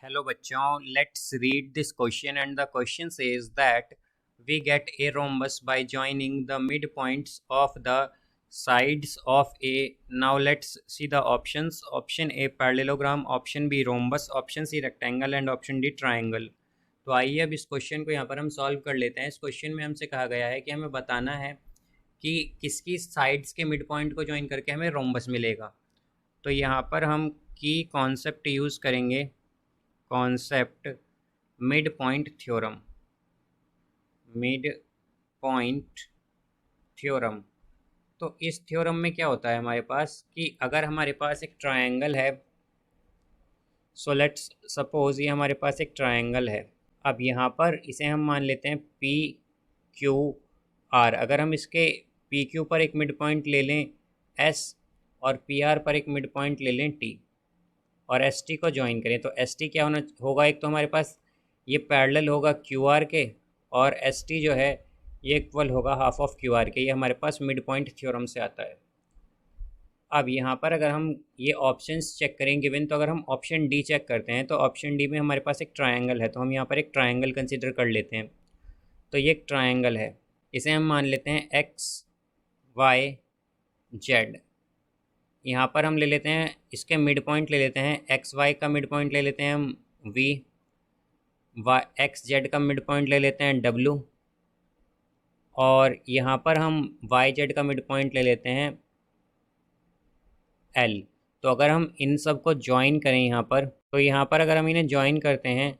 Hello बच्चों, let's read this question and the question says that we get a rhombus by joining the midpoints of the sides of a. Now let's see the options. Option A parallelogram, option B rhombus, option C rectangle and option D triangle. तो आइए अब इस question को यहाँ पर हम solve कर लेते हैं। इस क्वेश्चन में हमसे कहा गया है कि हमें बताना है कि किसकी साइड्स के मिड पॉइंट को ज्वाइन करके हमें रोम्बस मिलेगा। तो यहाँ पर हम की कॉन्सेप्ट यूज़ करेंगे, concept mid point theorem. Mid point theorem, तो इस थ्योरम में क्या होता है हमारे पास कि अगर हमारे पास एक ट्रायंगल है, सो लेट्स सपोज ये हमारे पास एक ट्रायंगल है। अब यहाँ पर इसे हम मान लेते हैं पी क्यू आर। अगर हम इसके पी क्यू पर एक मिड पॉइंट ले लें एस और पी आर पर एक मिड पॉइंट ले लें टी और एस टी को ज्वाइन करें, तो एस टी क्या होगा, एक तो हमारे पास ये पैरेलल होगा क्यू आर के और एस टी जो है ये इक्वल होगा हाफ ऑफ क्यू आर के। ये हमारे पास मिड पॉइंट थ्योरम से आता है। अब यहाँ पर अगर हम ये ऑप्शंस चेक करें गिवन, तो अगर हम ऑप्शन डी चेक करते हैं तो ऑप्शन डी में हमारे पास एक ट्रायंगल है, तो हम यहाँ पर एक ट्रायंगल कंसिडर कर लेते हैं। तो ये एक ट्रायंगल है, इसे हम मान लेते हैं एक्स वाई जेड। यहाँ पर हम ले लेते हैं इसके मिड पॉइंट ले लेते हैं, एक्स वाई का मिड पॉइंट ले लेते हैं हम वी, वाई एक्स जेड का मिड पॉइंट ले लेते हैं डब्लू, और यहाँ पर हम वाई जेड का मिड पॉइंट ले लेते हैं एल। तो अगर हम इन सब को ज्वाइन करें यहाँ पर, तो यहाँ पर अगर हम इन्हें ज्वाइन करते हैं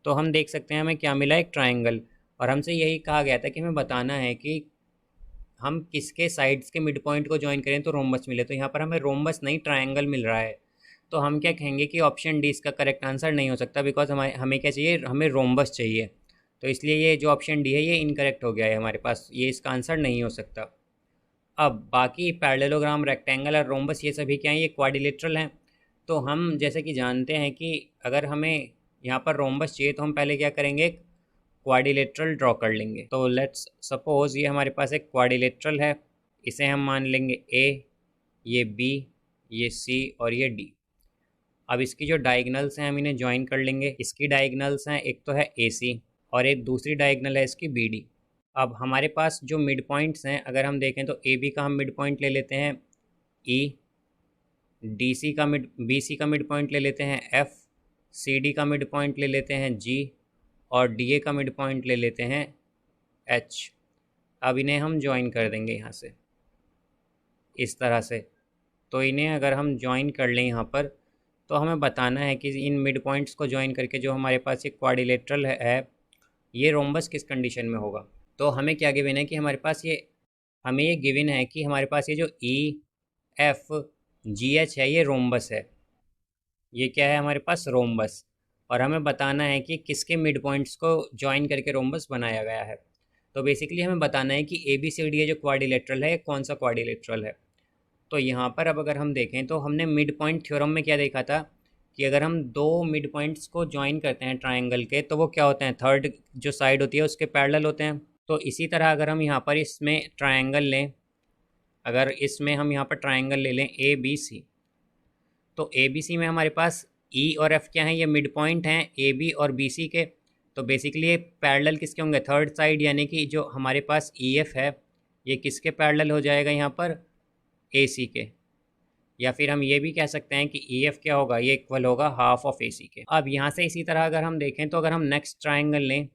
तो हम देख सकते हैं हमें क्या मिला, एक ट्रायंगल। और हमसे यही कहा गया था कि हमें बताना है कि हम किसके साइड्स के मिड पॉइंट को ज्वाइन करें तो रोम्बस मिले। तो यहाँ पर हमें रोम्बस नहीं ट्रायंगल मिल रहा है, तो हम क्या कहेंगे कि ऑप्शन डी इसका करेक्ट आंसर नहीं हो सकता, बिकॉज हमें क्या चाहिए, हमें रोम्बस चाहिए। तो इसलिए ये जो ऑप्शन डी है ये इनकरेक्ट हो गया है हमारे पास, ये इसका आंसर नहीं हो सकता। अब बाकी पैरेललोग्राम, रेक्टेंगल और रोम्बस ये सभी क्या हैं, ये क्वाड्रिलेटरल हैं। तो हम जैसे कि जानते हैं कि अगर हमें यहाँ पर रोम्बस चाहिए तो हम पहले क्या करेंगे, क्वाड्रिलेटरल ड्रॉ कर लेंगे। तो लेट्स सपोज ये हमारे पास एक क्वाड्रिलेटरल है, इसे हम मान लेंगे ए, ये बी, ये सी और ये डी। अब इसकी जो डायगनल्स हैं हम इन्हें ज्वाइन कर लेंगे। इसकी डायगनल्स हैं, एक तो है ए सी और एक दूसरी डायगनल है इसकी बी डी। अब हमारे पास जो मिड पॉइंट्स हैं अगर हम देखें तो ए बी का हम मिड पॉइंट ले लेते हैं ई, डी सी का बी सी का मिड पॉइंट ले लेते हैं एफ, सी डी का मिड पॉइंट ले लेते हैं जी और डी ए का मिड पॉइंट ले लेते हैं एच। अब इन्हें हम ज्वाइन कर देंगे यहाँ से इस तरह से। तो इन्हें अगर हम ज्वाइन कर लें यहाँ पर, तो हमें बताना है कि इन मिड पॉइंट्स को ज्वाइन करके जो हमारे पास एक क्वाड्रिलेटरल है ये रोम्बस किस कंडीशन में होगा। तो हमें क्या गिवन है कि हमारे पास हमें ये गिवन है कि हमारे पास ये जो ई एफ जी एच है ये रोम्बस है। ये क्या है हमारे पास, रोम्बस। और हमें बताना है कि किसके मिड पॉइंट्स को ज्वाइन करके रोम्बस बनाया गया है। तो बेसिकली हमें बताना है कि ए बी सी डी ये जो क्वाड्रिलेटरल है कौन सा क्वाड्रिलेटरल है। तो यहाँ पर अब अगर हम देखें तो हमने मिड पॉइंट थ्योरम में क्या देखा था कि अगर हम दो मिड पॉइंट्स को ज्वाइन करते हैं ट्रायंगल के, तो वो क्या होते हैं, थर्ड जो साइड होती है उसके पैरेलल होते हैं। तो इसी तरह अगर हम यहाँ पर इसमें ट्रायंगल लें, अगर इसमें हम यहाँ पर ट्रायंगल ले लें ए बी सी, तो ए बी सी में हमारे पास ई और एफ क्या हैं, ये मिड पॉइंट हैं ए बी और बी सी के। तो बेसिकली ये पैरेलल किसके होंगे, थर्ड साइड, यानी कि जो हमारे पास ई एफ है ये किसके पैरेलल हो जाएगा यहाँ पर, ए सी के। या फिर हम ये भी कह सकते हैं कि ई एफ क्या होगा, ये इक्वल होगा हाफ ऑफ ए सी के। अब यहाँ से इसी तरह अगर हम देखें तो अगर हम नेक्स्ट ट्रायंगल लें,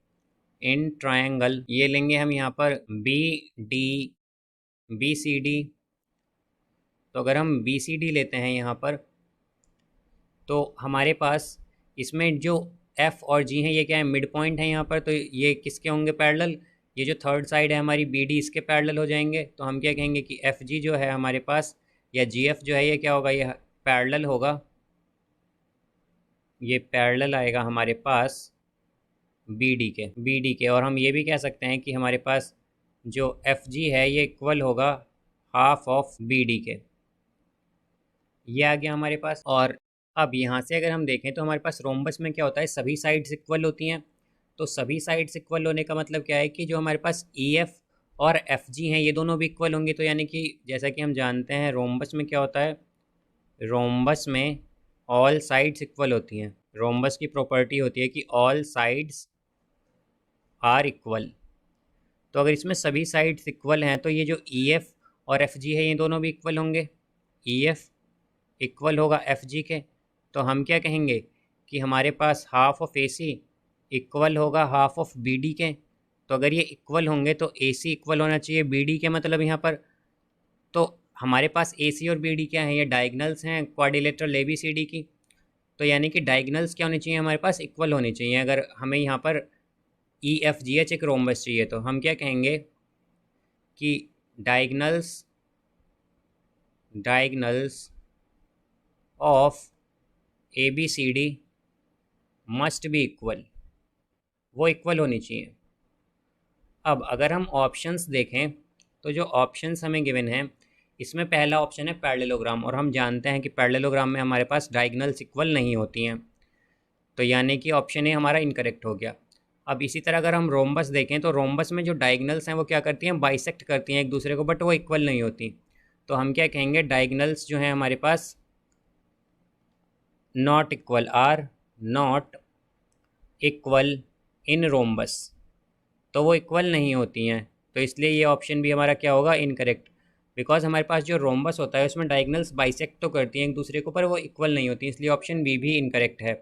इन ट्रायंगल ये लेंगे हम यहाँ पर B D B C D. तो अगर हम बी सी डी लेते हैं यहाँ पर, तो हमारे पास इसमें जो एफ़ और जी हैं ये क्या है, मिड पॉइंट है यहाँ पर। तो ये किसके होंगे पैरेलल, ये जो थर्ड साइड है हमारी बी डी इसके पैरेलल हो जाएंगे। तो हम क्या कहेंगे कि एफ़ जी जो है हमारे पास, या जी एफ़ जो है ये क्या होगा, ये पैरेलल होगा, ये पैरेलल आएगा हमारे पास बी डी के। और हम ये भी कह सकते हैं कि हमारे पास जो एफ जी है ये इक्वल होगा हाफ ऑफ बी डी के। ये आ गया हमारे पास। और अब यहाँ से अगर हम देखें तो हमारे पास रोम्बस में क्या होता है, सभी साइड्स इक्वल होती हैं। तो सभी साइड्स इक्वल होने का मतलब क्या है कि जो हमारे पास ई एफ और एफ जी हैं ये दोनों भी इक्वल होंगी। तो यानी कि जैसा कि हम जानते हैं रोम्बस में क्या होता है, रोम्बस में ऑल साइड्स इक्वल होती हैं। रोम्बस की प्रॉपर्टी होती है कि ऑल साइड्स आर इक्वल। तो अगर इसमें सभी साइड्स इक्वल हैं तो ये जो ई एफ और एफ जी है ये दोनों भी इक्वल होंगे। ई एफ इक्वल होगा एफ जी के, तो हम क्या कहेंगे कि हमारे पास half of A C equal होगा हाफ ऑफ बी डी के। तो अगर ये इक्वल होंगे तो ए सी इक्वल होना चाहिए बी डी के, मतलब यहाँ पर तो हमारे पास ए सी और बी डी क्या है, ये डायगनल्स हैं quadrilateral A B C D की। तो यानी कि डायगनल्स क्या होनी चाहिए हमारे पास, इक्वल होनी चाहिए। अगर हमें यहाँ पर ई एफ जी एच एक रोम्बस चाहिए तो हम क्या कहेंगे कि diagonals diagonals of A B C D must be equal, वो इक्वल होनी चाहिए। अब अगर हम ऑप्शंस देखें तो जो ऑप्शंस हमें गिवन हैं इसमें पहला ऑप्शन है पैरेललोग्राम, और हम जानते हैं कि पैरेललोग्राम में हमारे पास डायगनल्स इक्वल नहीं होती हैं, तो यानी कि ऑप्शन ए हमारा इनकरेक्ट हो गया। अब इसी तरह अगर हम रोम्बस देखें तो रोम्बस में जो डायगनल्स हैं वो क्या करती हैं, बाइसेक्ट करती हैं एक दूसरे को, बट वो इक्वल नहीं होती। तो हम क्या कहेंगे, डायगनल्स जो हैं हमारे पास not equal, are not equal in rhombus, तो वो इक्वल नहीं होती हैं। तो इसलिए ये ऑप्शन भी हमारा क्या होगा, इनकरेक्ट। बिकॉज हमारे पास जो रोम्बस होता है उसमें डायगनल्स बाइसेक्ट तो करती हैं एक दूसरे को, पर वो इक्वल नहीं होती, इसलिए ऑप्शन बी भी इनकरेक्ट है।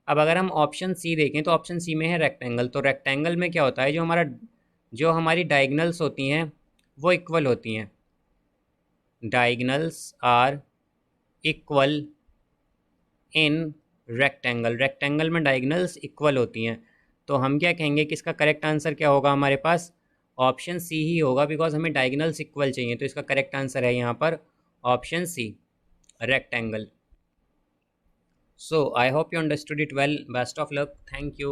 अब अगर हम ऑप्शन सी देखें तो ऑप्शन सी में है रेक्टेंगल। तो रेक्टेंगल में क्या होता है, जो हमारी डायगनल्स होती हैं वो इक्वल होती हैं। Diagonals are equal in rectangle, rectangle में डायगनल्स इक्वल होती हैं। तो हम क्या कहेंगे कि इसका करेक्ट आंसर क्या होगा, हमारे पास ऑप्शन सी ही होगा, बिकॉज हमें डायगनल्स इक्वल चाहिए। तो इसका करेक्ट आंसर है यहाँ पर option C, rectangle. So I hope you understood it well. Best of luck. Thank you.